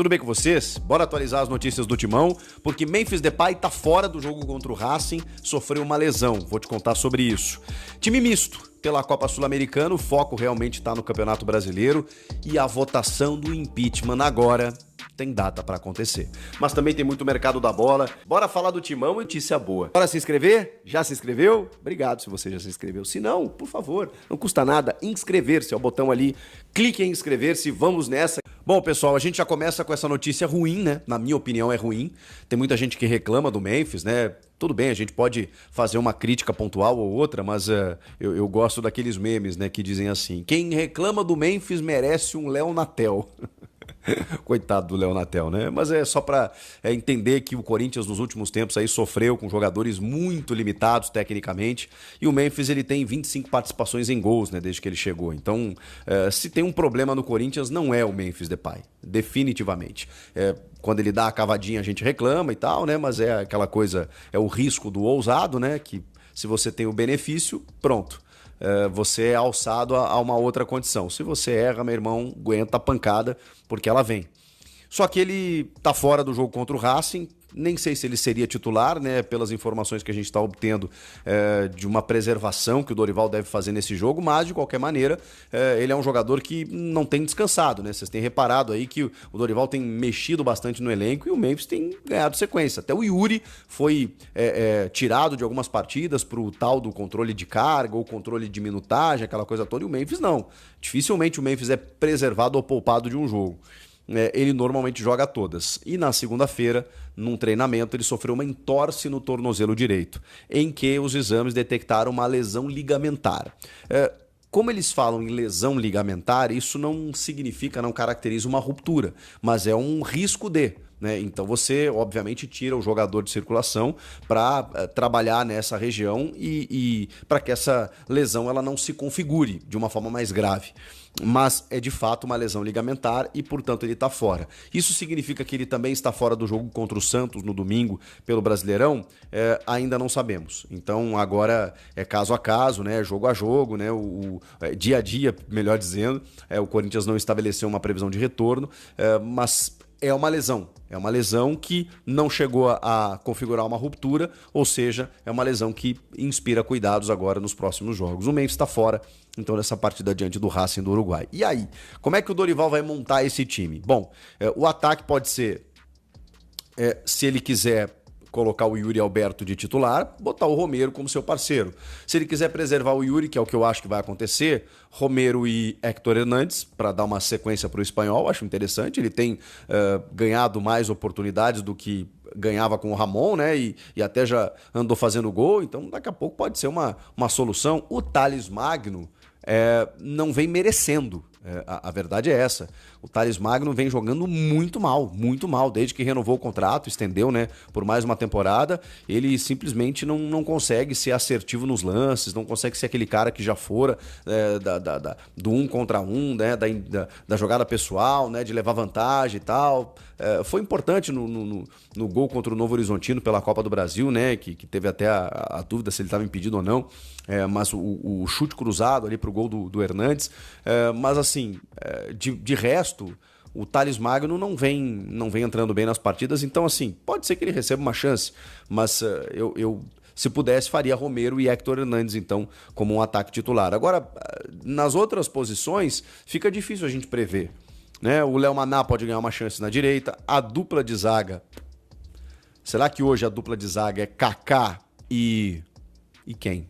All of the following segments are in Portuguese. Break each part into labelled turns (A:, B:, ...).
A: Tudo bem com vocês? Bora atualizar as notícias do Timão, porque Memphis Depay tá fora do jogo contra o Racing, sofreu uma lesão, vou te contar sobre isso. Time misto, pela Copa Sul-Americana, o foco realmente tá no Campeonato Brasileiro e a votação do impeachment agora tem data para acontecer. Mas também tem muito mercado da bola. Bora falar do Timão e notícia boa. Bora se inscrever? Já se inscreveu? Obrigado se você já se inscreveu. Se não, por favor, não custa nada inscrever-se. É o botão ali, clique em inscrever-se, vamos nessa. Bom, pessoal, a gente já começa com essa notícia ruim, né? Na minha opinião é ruim. Tem muita gente que reclama do Memphis, né? Tudo bem, a gente pode fazer uma crítica pontual ou outra, mas eu gosto daqueles memes, né, que dizem assim: quem reclama do Memphis merece um Léo Natel. Coitado do Léo Natel, né? Mas é só para entender que o Corinthians nos últimos tempos aí sofreu com jogadores muito limitados tecnicamente, e o Memphis ele tem 25 participações em gols, né, desde que ele chegou. Então, se tem um problema no Corinthians, não é o Memphis Depay, definitivamente. Quando ele dá a cavadinha a gente reclama e tal, né? Mas é aquela coisa, é o risco do ousado, né? Que se você tem o benefício, pronto. Você é alçado a uma outra condição. Se você erra, meu irmão, aguenta a pancada, porque ela vem. Só que ele tá fora do jogo contra o Racing, nem sei se ele seria titular, né, pelas informações que a gente está obtendo de uma preservação que o Dorival deve fazer nesse jogo, mas de qualquer maneira ele é um jogador que não tem descansado, né? Vocês têm reparado aí que o Dorival tem mexido bastante no elenco e o Memphis tem ganhado sequência. Até o Yuri foi tirado de algumas partidas pro tal do controle de carga ou controle de minutagem, aquela coisa toda, e o Memphis não. Dificilmente o Memphis é preservado ou poupado de um jogo. Ele normalmente joga todas. E na segunda-feira, num treinamento, ele sofreu uma entorse no tornozelo direito, em que os exames detectaram uma lesão ligamentar. Como eles falam em lesão ligamentar, isso não significa, não caracteriza uma ruptura, mas é um risco de... Então você, obviamente, tira o jogador de circulação para trabalhar nessa região e para que essa lesão ela não se configure de uma forma mais grave. Mas é de fato uma lesão ligamentar e, portanto, ele está fora. Isso significa que ele também está fora do jogo contra o Santos no domingo pelo Brasileirão? Ainda não sabemos. Então agora é caso a caso, né? Jogo a jogo, né? Dia a dia, melhor dizendo. O Corinthians não estabeleceu uma previsão de retorno, mas... é uma lesão que não chegou a configurar uma ruptura, ou seja, é uma lesão que inspira cuidados agora nos próximos jogos. O Memphis está fora, então, dessa partida diante do Racing do Uruguai. E aí, como é que o Dorival vai montar esse time? Bom, o ataque pode ser, se ele quiser colocar o Yuri Alberto de titular, botar o Romero como seu parceiro. Se ele quiser preservar o Yuri, que é o que eu acho que vai acontecer, Romero e Héctor Hernández, para dar uma sequência para o espanhol, acho interessante. Ele tem ganhado mais oportunidades do que ganhava com o Ramon, né? E até já andou fazendo gol, então daqui a pouco pode ser uma solução. O Thales Magno não vem merecendo. A verdade é essa. O Thales Magno vem jogando muito mal, desde que renovou o contrato, estendeu, né, por mais uma temporada. Ele simplesmente não consegue ser assertivo nos lances, não consegue ser aquele cara que já fora do 1 contra 1, né, da jogada pessoal, né, de levar vantagem e tal. Foi importante no gol contra o Novo Horizontino pela Copa do Brasil, né, que teve até a dúvida se ele estava impedido ou não, mas o chute cruzado ali pro gol do Hernández, mas assim, de resto, o Thales Magno não vem entrando bem nas partidas, então assim, pode ser que ele receba uma chance, mas eu se pudesse, faria Romero e Héctor Hernández, então, como um ataque titular. Agora, nas outras posições, fica difícil a gente prever, né? O Léo Maná pode ganhar uma chance na direita, a dupla de zaga, será que hoje a dupla de zaga é Kaká e quem?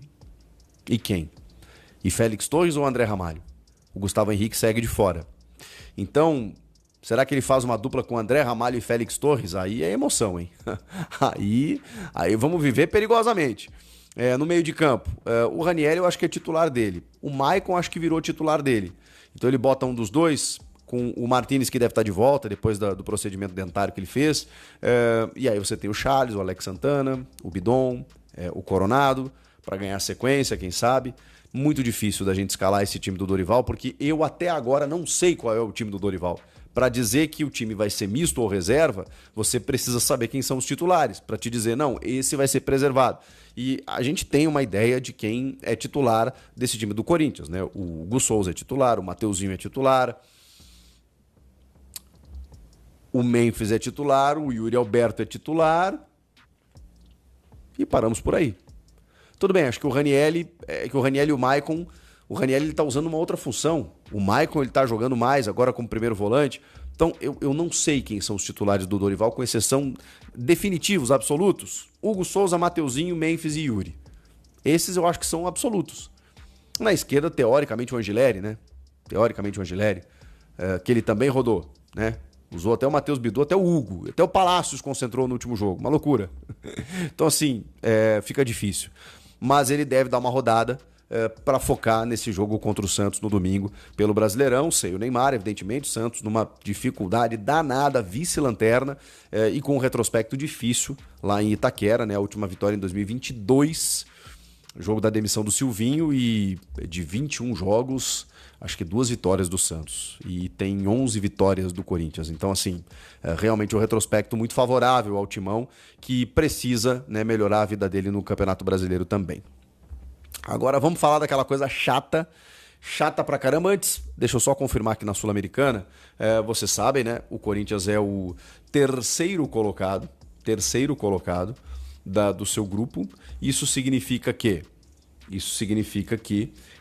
A: E Félix Torres ou André Ramalho? O Gustavo Henrique segue de fora. Então, será que ele faz uma dupla com André Ramalho e Félix Torres? Aí é emoção, hein? Aí vamos viver perigosamente. No meio de campo, o Ranieri eu acho que é titular dele. O Maicon acho que virou titular dele. Então ele bota um dos dois, com o Martínez, que deve estar de volta depois do procedimento dentário que ele fez. E aí você tem o Charles, o Alex Santana, o Bidon, o Coronado, para ganhar sequência, quem sabe. Muito difícil da gente escalar esse time do Dorival, porque eu até agora não sei qual é o time do Dorival. Para dizer que o time vai ser misto ou reserva, você precisa saber quem são os titulares, para te dizer, não, esse vai ser preservado. E a gente tem uma ideia de quem é titular desse time do Corinthians, né? O Hugo Souza é titular, o Mateuzinho é titular. O Memphis é titular, o Yuri Alberto é titular e paramos por aí. Tudo bem, acho que o Ranieri e o Maicon, o Ranieri ele tá usando uma outra função. O Maicon ele tá jogando mais agora como primeiro volante. Então eu não sei quem são os titulares do Dorival, com exceção definitivos, absolutos. Hugo Souza, Mateuzinho, Memphis e Yuri. Esses eu acho que são absolutos. Na esquerda, teoricamente, o Angileri, né? Que ele também rodou, né? Usou até o Matheus Bidu, até o Hugo, até o Palácios concentrou no último jogo. Uma loucura. Então, assim, fica difícil. Mas ele deve dar uma rodada para focar nesse jogo contra o Santos no domingo pelo Brasileirão. Sei o Neymar, evidentemente, o Santos numa dificuldade danada, vice-lanterna e com um retrospecto difícil lá em Itaquera, né? A última vitória em 2022, jogo da demissão do Silvinho, e de 21 jogos, acho que 2 vitórias do Santos e tem 11 vitórias do Corinthians. Então, assim, realmente um retrospecto muito favorável ao Timão, que precisa, né, melhorar a vida dele no Campeonato Brasileiro também. Agora vamos falar daquela coisa chata pra caramba. Antes, deixa eu só confirmar aqui na Sul-Americana, vocês sabem, né, o Corinthians é o terceiro colocado do seu grupo. Isso significa que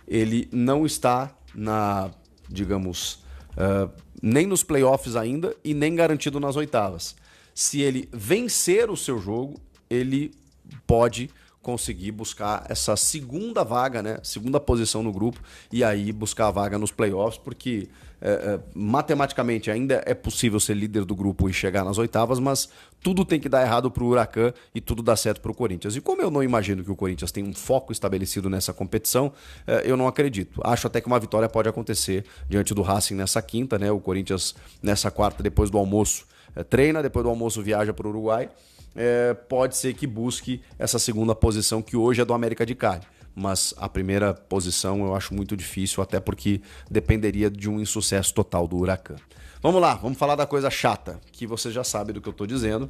A: ele não está nem nos playoffs ainda e nem garantido nas oitavas. Se ele vencer o seu jogo, ele pode conseguir buscar essa segunda vaga, né? Segunda posição no grupo, e aí buscar a vaga nos playoffs, porque matematicamente ainda é possível ser líder do grupo e chegar nas oitavas, mas tudo tem que dar errado pro Huracan e tudo dá certo pro Corinthians. E como eu não imagino que o Corinthians tenha um foco estabelecido nessa competição, eu não acredito. Acho até que uma vitória pode acontecer diante do Racing nessa quinta, né? O Corinthians nessa quarta, depois do almoço, treina, depois do almoço viaja para o Uruguai. Pode ser que busque essa segunda posição, que hoje é do América de Cali. Mas a primeira posição eu acho muito difícil, até porque dependeria de um insucesso total do Huracan. Vamos lá, vamos falar da coisa chata, que você já sabe do que eu estou dizendo.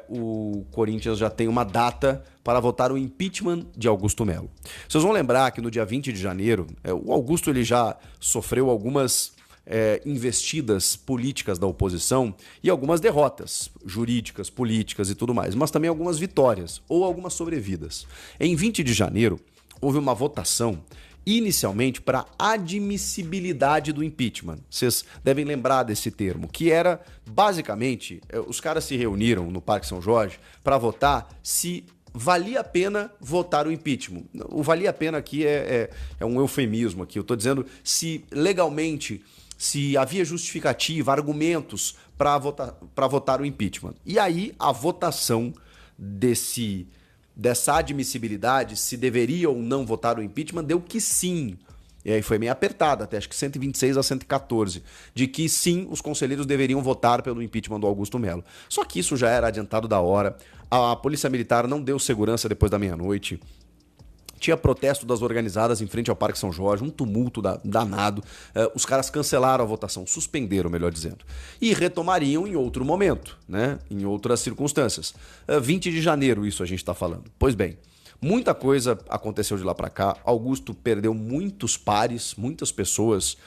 A: O Corinthians já tem uma data para votar o impeachment de Augusto Melo. Vocês vão lembrar que no dia 20 de janeiro, o Augusto ele já sofreu algumas investidas políticas da oposição e algumas derrotas jurídicas, políticas e tudo mais, mas também algumas vitórias ou algumas sobrevidas. Em 20 de janeiro, houve uma votação inicialmente para admissibilidade do impeachment. Vocês devem lembrar desse termo, que era basicamente, os caras se reuniram no Parque São Jorge para votar se valia a pena votar o impeachment. O valia a pena aqui é um eufemismo aqui. Eu estou dizendo se legalmente, se havia justificativa, argumentos para votar o impeachment. E aí a votação dessa admissibilidade, se deveria ou não votar o impeachment, deu que sim. E aí foi meio apertada, até acho que 126 a 114, de que sim, os conselheiros deveriam votar pelo impeachment do Augusto Melo. Só que isso já era adiantado da hora. A Polícia Militar não deu segurança depois da meia-noite. Tinha protesto das organizadas em frente ao Parque São Jorge, um tumulto danado. Os caras cancelaram a votação, suspenderam, melhor dizendo. E retomariam em outro momento, né? Em outras circunstâncias. 20 de janeiro, isso a gente está falando. Pois bem, muita coisa aconteceu de lá para cá. Augusto perdeu muitos pares, muitas pessoas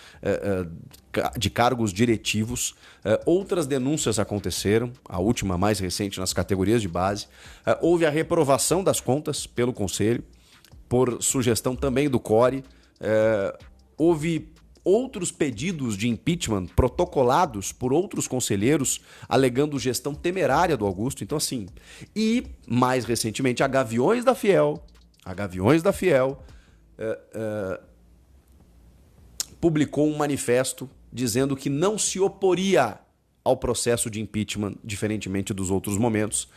A: de cargos diretivos. Outras denúncias aconteceram, a última mais recente nas categorias de base. Houve a reprovação das contas pelo Conselho, por sugestão também do CORE. Houve outros pedidos de impeachment protocolados por outros conselheiros, alegando gestão temerária do Augusto. Então, assim, e mais recentemente a Gaviões da Fiel publicou um manifesto dizendo que não se oporia ao processo de impeachment, diferentemente dos outros momentos,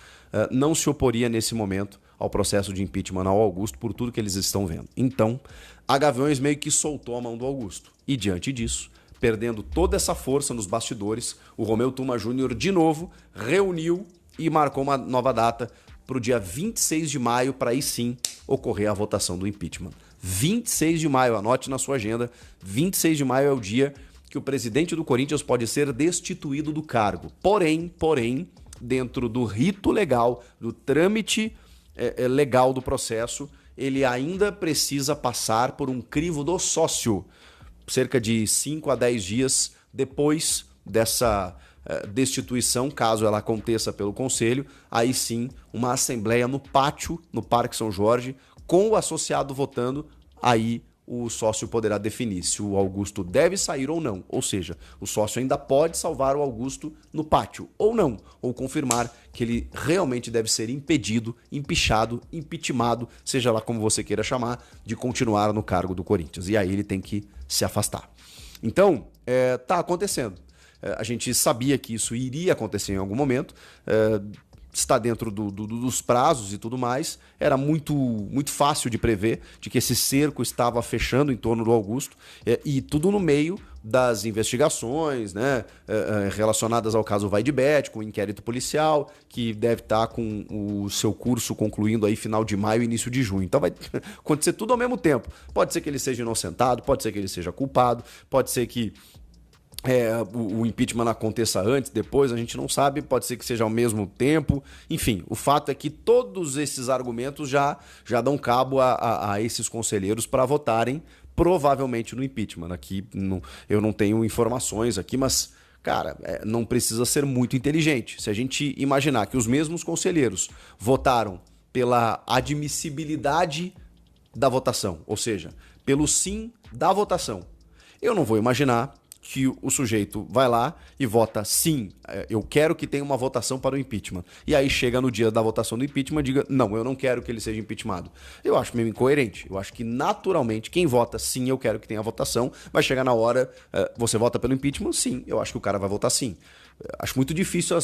A: não se oporia nesse momento ao processo de impeachment ao Augusto por tudo que eles estão vendo. Então, a Gaviões meio que soltou a mão do Augusto. E diante disso, perdendo toda essa força nos bastidores, o Romeu Tuma Júnior de novo reuniu e marcou uma nova data para o dia 26 de maio, para aí sim ocorrer a votação do impeachment. 26 de maio, anote na sua agenda, 26 de maio é o dia que o presidente do Corinthians pode ser destituído do cargo. Porém, dentro do rito legal, do trâmite legal do processo, ele ainda precisa passar por um crivo do sócio, cerca de 5 a 10 dias depois destituição, caso ela aconteça pelo conselho, aí sim uma assembleia no pátio, no Parque São Jorge, com o associado votando, aí o sócio poderá definir se o Augusto deve sair ou não. Ou seja, o sócio ainda pode salvar o Augusto no pátio ou não, ou confirmar que ele realmente deve ser impedido, empichado, impeachmentado, seja lá como você queira chamar, de continuar no cargo do Corinthians. E aí ele tem que se afastar. Então, tá acontecendo. A gente sabia que isso iria acontecer em algum momento, está dentro dos prazos e tudo mais, era muito fácil de prever de que esse cerco estava fechando em torno do Augusto, e tudo no meio das investigações, né, relacionadas ao caso Vai de Bet, com o inquérito policial, que deve estar com o seu curso concluindo aí final de maio, início de junho. Então vai acontecer tudo ao mesmo tempo. Pode ser que ele seja inocentado, pode ser que ele seja culpado, pode ser que o impeachment aconteça antes, depois, a gente não sabe, pode ser que seja ao mesmo tempo. Enfim, o fato é que todos esses argumentos já dão cabo a esses conselheiros para votarem provavelmente no impeachment. Aqui eu não tenho informações aqui, mas, cara, não precisa ser muito inteligente. Se a gente imaginar que os mesmos conselheiros votaram pela admissibilidade da votação, ou seja, pelo sim da votação, eu não vou imaginar que o sujeito vai lá e vota sim, eu quero que tenha uma votação para o impeachment. E aí chega no dia da votação do impeachment e diga, não, eu não quero que ele seja impeachmentado. Eu acho meio incoerente. Eu acho que naturalmente quem vota sim, eu quero que tenha a votação, vai chegar na hora, você vota pelo impeachment? Sim, eu acho que o cara vai votar sim. Acho muito difícil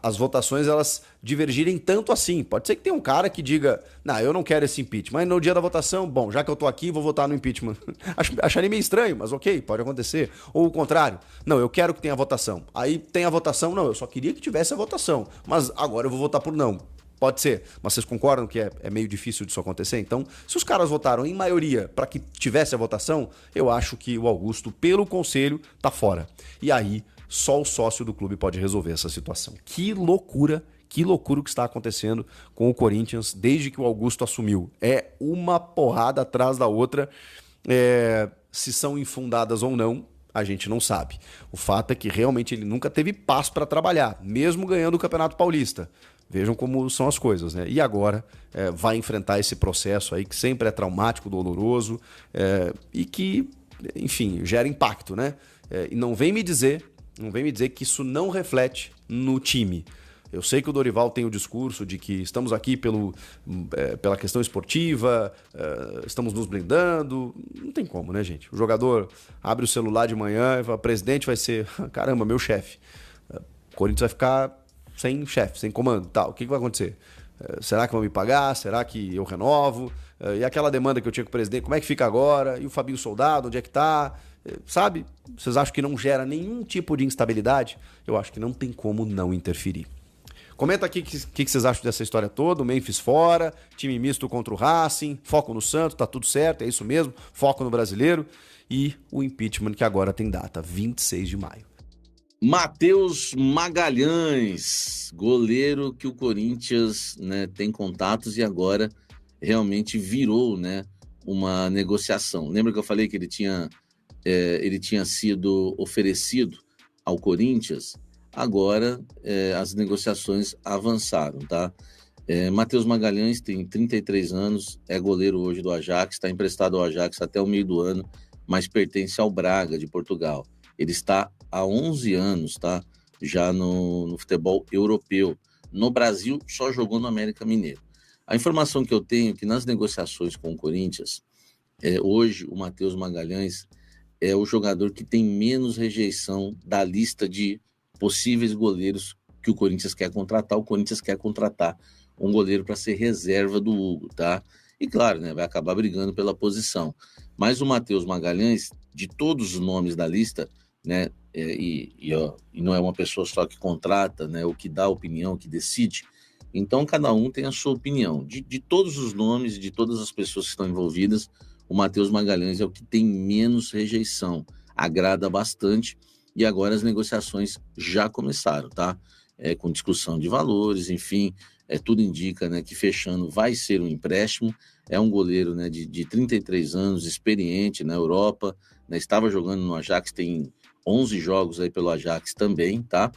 A: as votações elas divergirem tanto assim. Pode ser que tenha um cara que diga, não, eu não quero esse impeachment, mas no dia da votação, bom, já que eu tô aqui, vou votar no impeachment. Acharia meio estranho, mas ok, pode acontecer. Ou o contrário, não, eu quero que tenha votação. Aí tem a votação, não, eu só queria que tivesse a votação, mas agora eu vou votar por não. Pode ser, mas vocês concordam que é meio difícil disso acontecer? Então, se os caras votaram em maioria para que tivesse a votação, eu acho que o Augusto, pelo conselho, tá fora. E aí, só o sócio do clube pode resolver essa situação. Que loucura o que está acontecendo com o Corinthians desde que o Augusto assumiu. É uma porrada atrás da outra. Se são infundadas ou não, a gente não sabe. O fato é que realmente ele nunca teve paz para trabalhar, mesmo ganhando o Campeonato Paulista. Vejam como são as coisas, né? E agora vai enfrentar esse processo aí que sempre é traumático, doloroso, e que, enfim, gera impacto, né? E não vem me dizer que isso não reflete no time. Eu sei que o Dorival tem o discurso de que estamos aqui pela questão esportiva, estamos nos blindando. Não tem como, né, gente? O jogador abre o celular de manhã e fala, presidente vai ser, caramba, meu chefe. O Corinthians vai ficar sem chefe, sem comando, tal. O que vai acontecer? Será que vão me pagar? Será que eu renovo? E aquela demanda que eu tinha com o presidente, como é que fica agora? E o Fabinho Soldado, onde é que tá? Sabe? Vocês acham que não gera nenhum tipo de instabilidade? Eu acho que não tem como não interferir. Comenta aqui o que vocês acham dessa história toda. O Memphis fora, time misto contra o Racing, foco no Santos, tá tudo certo, é isso mesmo, foco no brasileiro. E o impeachment que agora tem data, 26 de maio.
B: Matheus Magalhães, goleiro que o Corinthians, né, tem contatos e agora realmente virou, né, uma negociação. Lembra que eu falei que ele tinha sido oferecido ao Corinthians? Agora as negociações avançaram, tá? Matheus Magalhães tem 33 anos, é goleiro hoje do Ajax, está emprestado ao Ajax até o meio do ano, mas pertence ao Braga, de Portugal. Ele está há 11 anos, tá? Já no futebol europeu. No Brasil, só jogou no América Mineiro. A informação que eu tenho é que nas negociações com o Corinthians, hoje o Matheus Magalhães é o jogador que tem menos rejeição da lista de possíveis goleiros que o Corinthians quer contratar. O Corinthians quer contratar um goleiro para ser reserva do Hugo, tá? E claro, né, vai acabar brigando pela posição. Mas o Matheus Magalhães, de todos os nomes da lista, né, e não é uma pessoa só que contrata, né, o que dá opinião, que decide, então cada um tem a sua opinião. De todos os nomes, de todas as pessoas que estão envolvidas, o Matheus Magalhães é o que tem menos rejeição, agrada bastante, e agora as negociações já começaram, tá? Com discussão de valores, enfim, tudo indica, né, que fechando vai ser um empréstimo. É um goleiro, né, de 33 anos, experiente na Europa, né, estava jogando no Ajax tem 11 jogos aí pelo Ajax também, tá?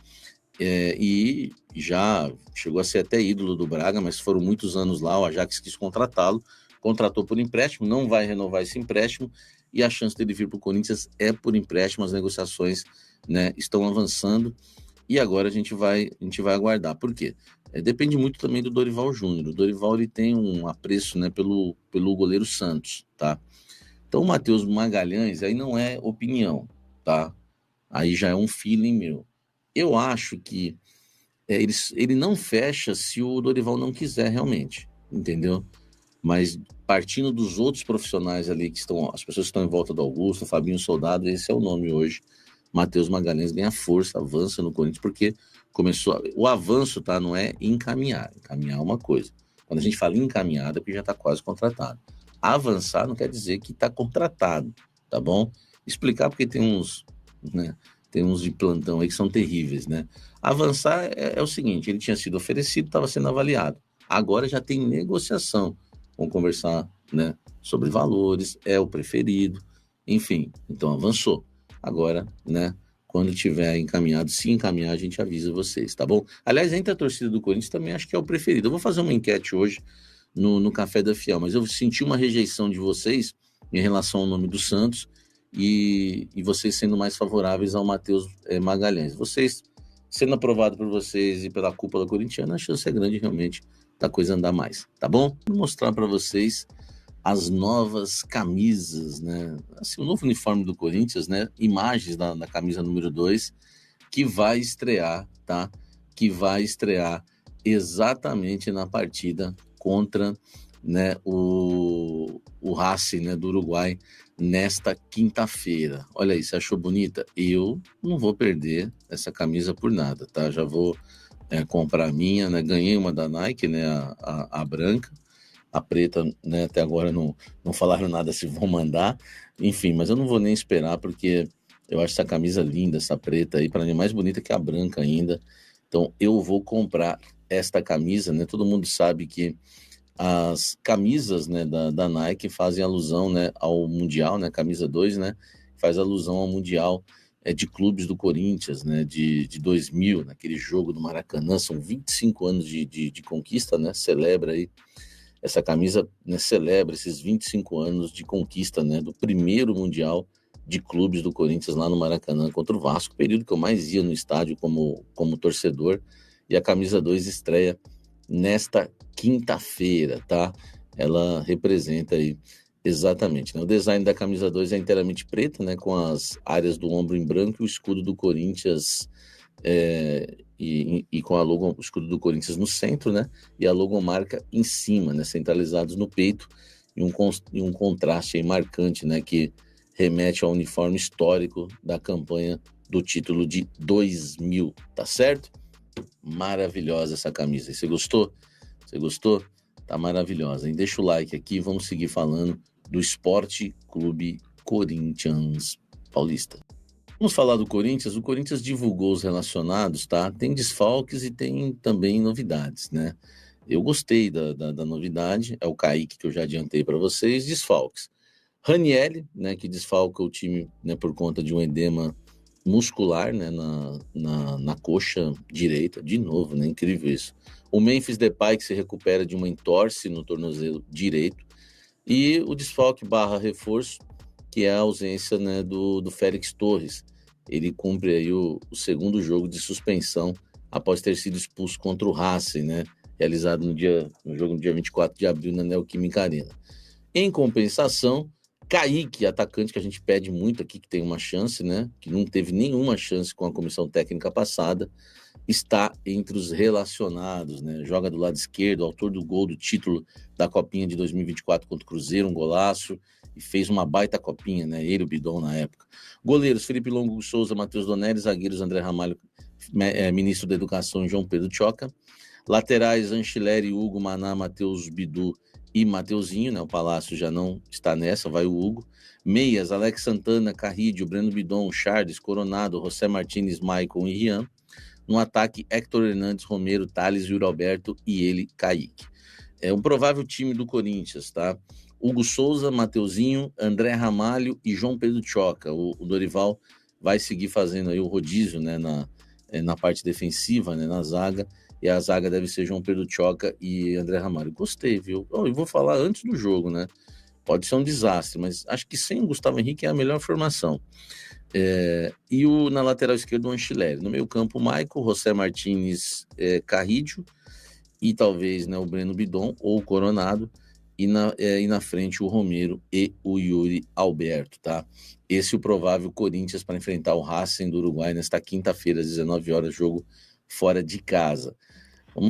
B: E já chegou a ser até ídolo do Braga, mas foram muitos anos lá, o Ajax quis contratá-lo, contratou por empréstimo, não vai renovar esse empréstimo, e a chance dele vir para o Corinthians é por empréstimo, as negociações, né, estão avançando, e agora a gente vai aguardar. Por quê? Depende muito também do Dorival Júnior. O Dorival ele tem um apreço, né, pelo goleiro Santos, tá? Então o Matheus Magalhães aí não é opinião, tá? Aí já é um feeling meu. Eu acho que ele não fecha se o Dorival não quiser realmente, entendeu? Mas partindo dos outros profissionais ali que estão, as pessoas que estão em volta do Augusto, Fabinho Soldado, esse é o nome hoje. Matheus Magalhães ganha força, avança no Corinthians, porque começou. O avanço, tá? Não é encaminhar. Encaminhar é uma coisa. Quando a gente fala encaminhado, é porque já está quase contratado. Avançar não quer dizer que está contratado, tá bom? Explicar porque tem uns, né? Tem uns de plantão aí que são terríveis, né? Avançar é o seguinte: ele tinha sido oferecido, estava sendo avaliado. Agora já tem negociação. Vamos conversar, né, sobre valores, é o preferido, enfim, então avançou. Agora, né, quando tiver encaminhado, se encaminhar, a gente avisa vocês, tá bom? Aliás, entre a torcida do Corinthians também acho que é o preferido. Eu vou fazer uma enquete hoje no Café da Fiel, mas eu senti uma rejeição de vocês em relação ao nome do Santos e vocês sendo mais favoráveis ao Matheus Magalhães. Vocês sendo aprovado por vocês e pela cúpula corintiana, a chance é grande realmente da coisa andar mais, tá bom? Vou mostrar para vocês as novas camisas, né? Assim, o novo uniforme do Corinthians, né? Imagens da camisa número 2, que vai estrear, tá? Que vai estrear exatamente na partida contra, né, o Racing, né, do Uruguai, nesta quinta-feira. Olha aí, você achou bonita? Eu não vou perder essa camisa por nada, tá? Já vou comprar a minha, né? Ganhei uma da Nike, né? A branca, a preta, né? Até agora não falaram nada se vão mandar, enfim, mas eu não vou nem esperar porque eu acho essa camisa linda, essa preta aí, para mim é mais bonita que a branca ainda. Então eu vou comprar esta camisa, né? Todo mundo sabe que as camisas, né, da Nike fazem alusão, né, ao Mundial, né? Camisa 2, né? Faz alusão ao Mundial de clubes do Corinthians, né, de 2000, naquele jogo do Maracanã, são 25 anos de conquista, né, celebra aí, essa camisa, né, celebra esses 25 anos de conquista, né, do primeiro Mundial de clubes do Corinthians lá no Maracanã contra o Vasco, período que eu mais ia no estádio como torcedor, e a camisa 2 estreia nesta quinta-feira, tá? Ela representa aí exatamente, né? O design da camisa 2 é inteiramente preta, né? Com as áreas do ombro em branco e o escudo do Corinthians e com o escudo do Corinthians no centro, né? E a logomarca em cima, né? Centralizados no peito e um contraste aí marcante, né? Que remete ao uniforme histórico da campanha do título de 2000, tá certo? Maravilhosa essa camisa. E você gostou? Você gostou? Tá maravilhosa, hein? Deixa o like aqui, vamos seguir falando do Esporte Clube Corinthians Paulista. Vamos falar do Corinthians. O Corinthians divulgou os relacionados, tá? Tem desfalques e tem também novidades, né? Eu gostei da novidade, é o Kaique que eu já adiantei para vocês. Desfalques: Ranieri, né, que desfalca o time, né, por conta de um edema muscular, né, na coxa direita, de novo, né, incrível isso. O Memphis Depay, que se recupera de uma entorse no tornozelo direito, e o desfalque / reforço, que é a ausência, né, do Félix Torres. Ele cumpre aí o segundo jogo de suspensão após ter sido expulso contra o Racing, né, realizado no jogo no dia 24 de abril na Neoquímica Arena. Em compensação, Kaique, atacante que a gente pede muito aqui, que tem uma chance, né, que não teve nenhuma chance com a comissão técnica passada, está entre os relacionados, né, joga do lado esquerdo, autor do gol do título da Copinha de 2024 contra o Cruzeiro, um golaço, e fez uma baita copinha, né, ele e o Bidon na época. Goleiros: Felipe Longo Souza, Matheus Donelli. Zagueiros: André Ramalho, ministro da Educação, João Pedro Tchoca. Laterais: Anchileri, Hugo, Maná, Matheus Bidu e Mateuzinho, né? O Palácio já não está nessa, vai o Hugo. Meias: Alex Santana, Carrídio, Breno Bidon, Charles, Coronado, José Martínez, Maicon e Rian. No ataque: Héctor Hernandes, Romero, Thales, Yuri Alberto e ele, Kaique. É um provável time do Corinthians, tá? Hugo Souza, Mateuzinho, André Ramalho e João Pedro Tchoca. O Dorival vai seguir fazendo aí o rodízio, né, na parte defensiva, né, na zaga, e a zaga deve ser João Pedro Tchoca e André Ramalho. Gostei, viu? Eu vou falar antes do jogo, né? Pode ser um desastre, mas acho que sem o Gustavo Henrique é a melhor formação. Na lateral esquerda, o Anchileri. No meio campo, o Maicon, José Martínez, Carrídio, e talvez, né, o Breno Bidon ou o Coronado, e na frente o Romero e o Yuri Alberto, tá? Esse é o provável Corinthians para enfrentar o Racing do Uruguai nesta quinta-feira, às 19 horas, jogo fora de casa.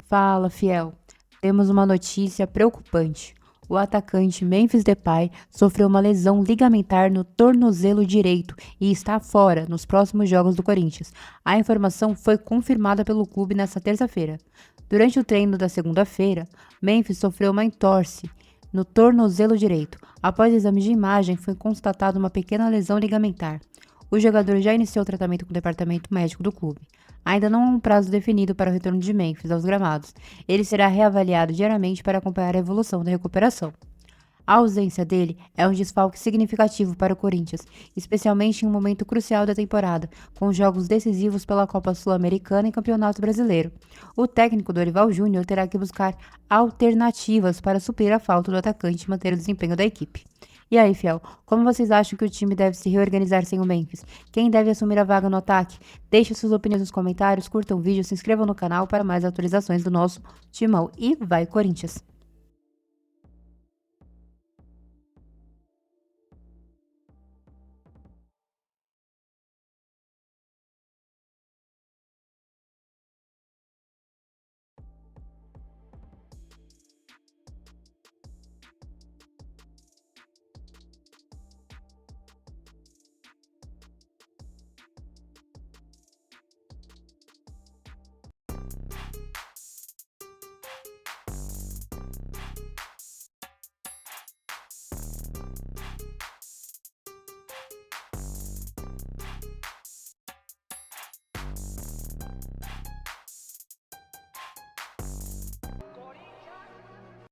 C: Fala, fiel. Temos uma notícia preocupante. O atacante Memphis Depay sofreu uma lesão ligamentar no tornozelo direito e está fora nos próximos jogos do Corinthians. A informação foi confirmada pelo clube nesta terça-feira. Durante o treino da segunda-feira, Memphis sofreu uma entorse no tornozelo direito. Após exame de imagem, foi constatada uma pequena lesão ligamentar. O jogador já iniciou o tratamento com o departamento médico do clube. Ainda não há um prazo definido para o retorno de Memphis aos gramados. Ele será reavaliado diariamente para acompanhar a evolução da recuperação. A ausência dele é um desfalque significativo para o Corinthians, especialmente em um momento crucial da temporada, com jogos decisivos pela Copa Sul-Americana e Campeonato Brasileiro. O técnico Dorival Júnior terá que buscar alternativas para suprir a falta do atacante e manter o desempenho da equipe. E aí, fiel, como vocês acham que o time deve se reorganizar sem o Memphis? Quem deve assumir a vaga no ataque? Deixe suas opiniões nos comentários, curtam o vídeo, se inscrevam no canal para mais atualizações do nosso timão. E vai, Corinthians!